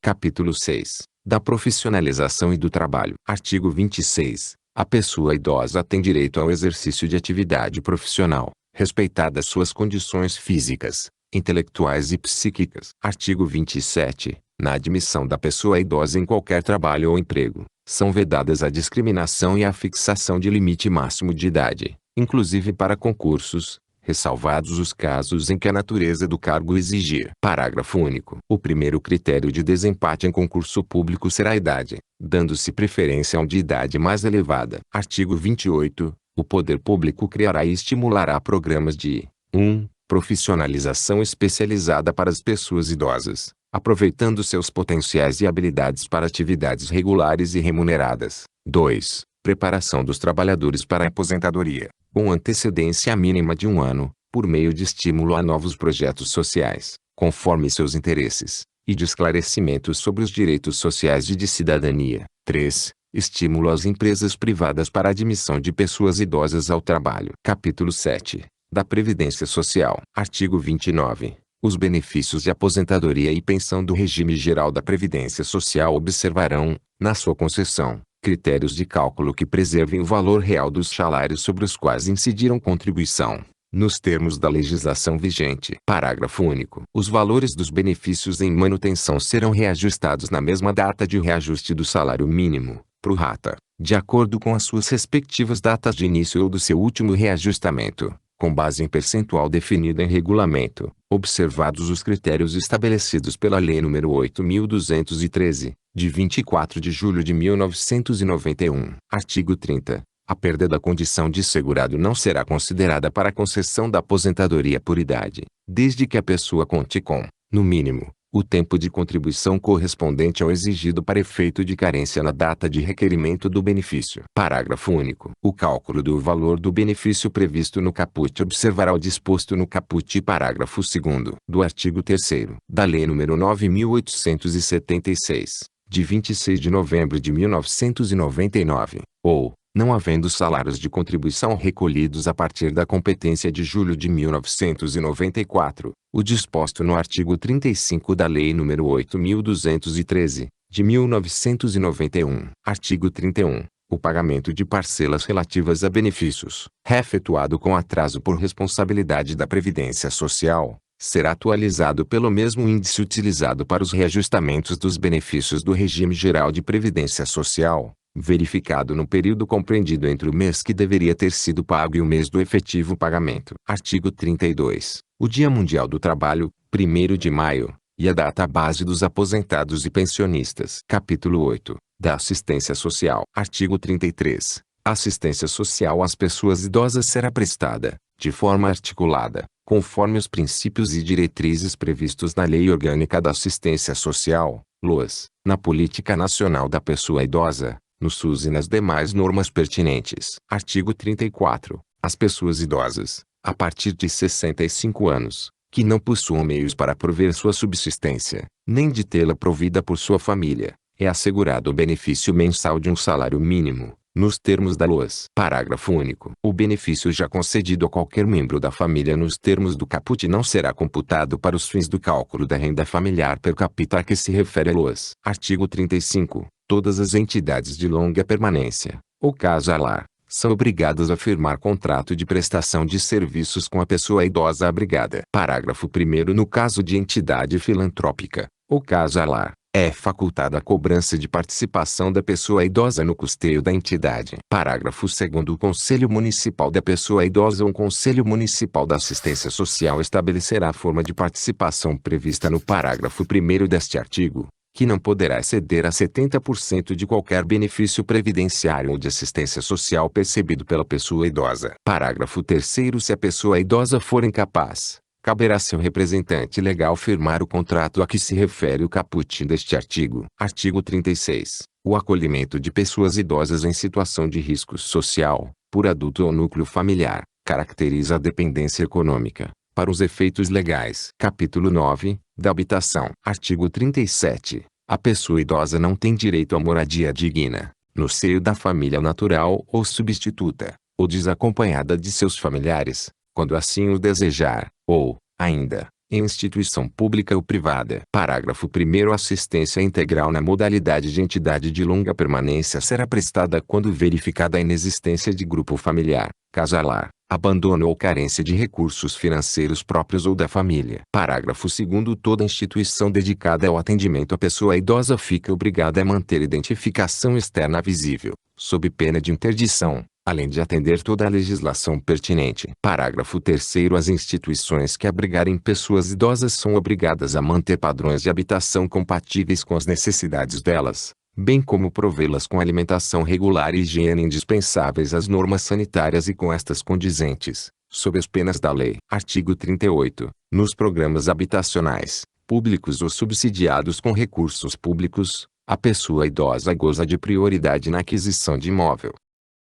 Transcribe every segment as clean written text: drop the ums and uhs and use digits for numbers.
Capítulo 6. Da profissionalização e do trabalho. Artigo 26. A pessoa idosa tem direito ao exercício de atividade profissional, respeitadas suas condições físicas, intelectuais e psíquicas. Artigo 27. Na admissão da pessoa idosa em qualquer trabalho ou emprego, são vedadas a discriminação e a fixação de limite máximo de idade, inclusive para concursos, ressalvados os casos em que a natureza do cargo exigir. Parágrafo único. O primeiro critério de desempate em concurso público será a idade, dando-se preferência ao de idade mais elevada. Artigo 28. O poder público criará e estimulará programas de 1. Profissionalização especializada para as pessoas idosas, aproveitando seus potenciais e habilidades para atividades regulares e remuneradas. 2. Preparação dos trabalhadores para a aposentadoria, com antecedência mínima de 1 ano, por meio de estímulo a novos projetos sociais, conforme seus interesses, e de esclarecimentos sobre os direitos sociais e de cidadania. 3. Estímulo às empresas privadas para a admissão de pessoas idosas ao trabalho. Capítulo 7. Da Previdência Social. Artigo 29. Os benefícios de aposentadoria e pensão do regime geral da Previdência Social observarão, na sua concessão, critérios de cálculo que preservem o valor real dos salários sobre os quais incidiram contribuição, nos termos da legislação vigente. Parágrafo único. Os valores dos benefícios em manutenção serão reajustados na mesma data de reajuste do salário mínimo, pro rata, de acordo com as suas respectivas datas de início ou do seu último reajustamento, com base em percentual definida em regulamento, observados os critérios estabelecidos pela Lei nº 8.213, de 24 de julho de 1991. Artigo 30. A perda da condição de segurado não será considerada para a concessão da aposentadoria por idade, desde que a pessoa conte com, no mínimo, o tempo de contribuição correspondente ao exigido para efeito de carência na data de requerimento do benefício. Parágrafo único. O cálculo do valor do benefício previsto no caput observará o disposto no caput parágrafo 2º do artigo 3º da Lei nº 9.876, de 26 de novembro de 1999, ou, não havendo salários de contribuição recolhidos a partir da competência de julho de 1994, o disposto no artigo 35 da Lei nº 8.213, de 1991. Artigo 31. O pagamento de parcelas relativas a benefícios, efetuado com atraso por responsabilidade da Previdência Social, será atualizado pelo mesmo índice utilizado para os reajustamentos dos benefícios do regime geral de Previdência Social, verificado no período compreendido entre o mês que deveria ter sido pago e o mês do efetivo pagamento. Artigo 32. O Dia Mundial do Trabalho, 1º de maio, e a data base dos aposentados e pensionistas. Capítulo 8. Da Assistência Social. Artigo 33. A assistência social às pessoas idosas será prestada, de forma articulada, conforme os princípios e diretrizes previstos na Lei Orgânica da Assistência Social, LOAS, na Política Nacional da Pessoa Idosa, no SUS e nas demais normas pertinentes. Artigo 34. As pessoas idosas, a partir de 65 anos, que não possuam meios para prover sua subsistência, nem de tê-la provida por sua família, é assegurado o benefício mensal de um salário mínimo, nos termos da LOAS. Parágrafo único. O benefício já concedido a qualquer membro da família nos termos do caput não será computado para os fins do cálculo da renda familiar per capita a que se refere a LOAS. Artigo 35. Todas as entidades de longa permanência, ou casa lar, são obrigadas a firmar contrato de prestação de serviços com a pessoa idosa abrigada. Parágrafo 1º. No caso de entidade filantrópica, ou casa lar, é facultada a cobrança de participação da pessoa idosa no custeio da entidade. Parágrafo 2º. O Conselho Municipal da Pessoa Idosa ou o Conselho Municipal da Assistência Social estabelecerá a forma de participação prevista no parágrafo 1º deste artigo, que não poderá exceder a 70% de qualquer benefício previdenciário ou de assistência social percebido pela pessoa idosa. Parágrafo 3º. Se a pessoa idosa for incapaz, caberá a seu representante legal firmar o contrato a que se refere o caput deste artigo. Artigo 36. O acolhimento de pessoas idosas em situação de risco social, por adulto ou núcleo familiar, caracteriza a dependência econômica, para os efeitos legais. Capítulo 9. Da habitação. Artigo 37. A pessoa idosa não tem direito à moradia digna, no seio da família natural ou substituta, ou desacompanhada de seus familiares, quando assim o desejar, ou, ainda, em instituição pública ou privada. Parágrafo 1º. Assistência integral na modalidade de entidade de longa permanência será prestada quando verificada a inexistência de grupo familiar, casalar, abandono ou carência de recursos financeiros próprios ou da família. Parágrafo 2º. Toda instituição dedicada ao atendimento à pessoa idosa fica obrigada a manter identificação externa visível, sob pena de interdição, além de atender toda a legislação pertinente. Parágrafo 3º. As instituições que abrigarem pessoas idosas são obrigadas a manter padrões de habitação compatíveis com as necessidades delas, bem como provê-las com alimentação regular e higiene indispensáveis às normas sanitárias e com estas condizentes, sob as penas da lei. Artigo 38. Nos programas habitacionais, públicos ou subsidiados com recursos públicos, a pessoa idosa goza de prioridade na aquisição de imóvel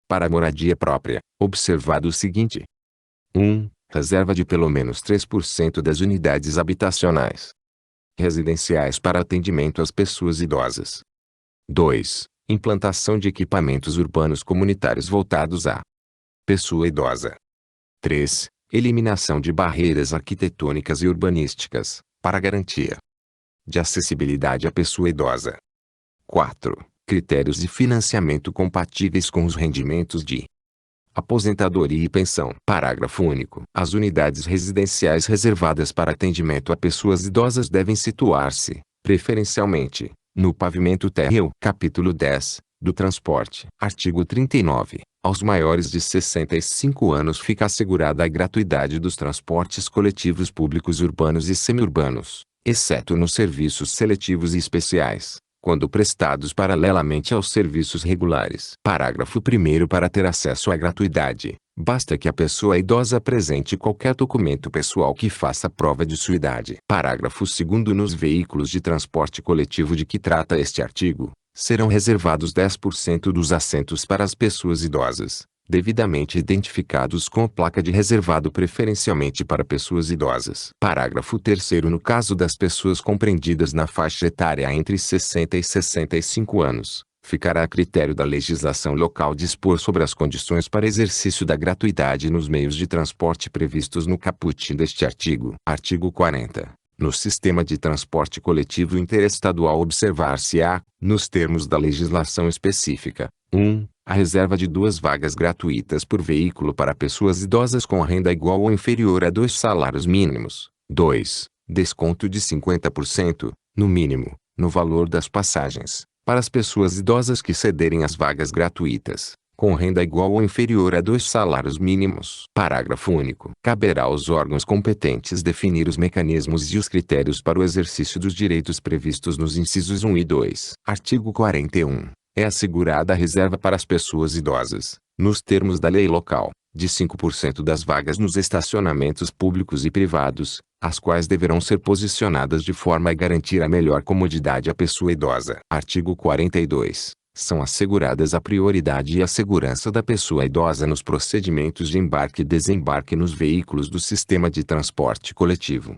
para a moradia própria, observado o seguinte: 1. Reserva de pelo menos 3% das unidades habitacionais residenciais para atendimento às pessoas idosas. 2. Implantação de equipamentos urbanos comunitários voltados à pessoa idosa. 3. Eliminação de barreiras arquitetônicas e urbanísticas, para garantia de acessibilidade à pessoa idosa. 4. Critérios de financiamento compatíveis com os rendimentos de aposentadoria e pensão. Parágrafo único. As unidades residenciais reservadas para atendimento a pessoas idosas devem situar-se, preferencialmente, no pavimento térreo. Capítulo 10. Do transporte. Artigo 39. Aos maiores de 65 anos fica assegurada a gratuidade dos transportes coletivos públicos urbanos e semiurbanos, exceto nos serviços seletivos e especiais, quando prestados paralelamente aos serviços regulares. Parágrafo 1º. Para ter acesso à gratuidade, basta que a pessoa idosa apresente qualquer documento pessoal que faça prova de sua idade. Parágrafo 2º. Nos veículos de transporte coletivo de que trata este artigo, serão reservados 10% dos assentos para as pessoas idosas, devidamente identificados com a placa de reservado preferencialmente para pessoas idosas. Parágrafo 3º. No caso das pessoas compreendidas na faixa etária entre 60 e 65 anos, ficará a critério da legislação local dispor sobre as condições para exercício da gratuidade nos meios de transporte previstos no caput deste artigo. Artigo 40. No sistema de transporte coletivo interestadual observar-se-á, nos termos da legislação específica, 1. A reserva de 2 vagas gratuitas por veículo para pessoas idosas com renda igual ou inferior a 2 salários mínimos. 2. Desconto de 50%, no mínimo, no valor das passagens, para as pessoas idosas que cederem as vagas gratuitas, com renda igual ou inferior a 2 salários mínimos. Parágrafo único. Caberá aos órgãos competentes definir os mecanismos e os critérios para o exercício dos direitos previstos nos incisos 1 e 2. Artigo 41. É assegurada a reserva para as pessoas idosas, nos termos da lei local, de 5% das vagas nos estacionamentos públicos e privados, as quais deverão ser posicionadas de forma a garantir a melhor comodidade à pessoa idosa. Artigo 42. São asseguradas a prioridade e a segurança da pessoa idosa nos procedimentos de embarque e desembarque nos veículos do sistema de transporte coletivo,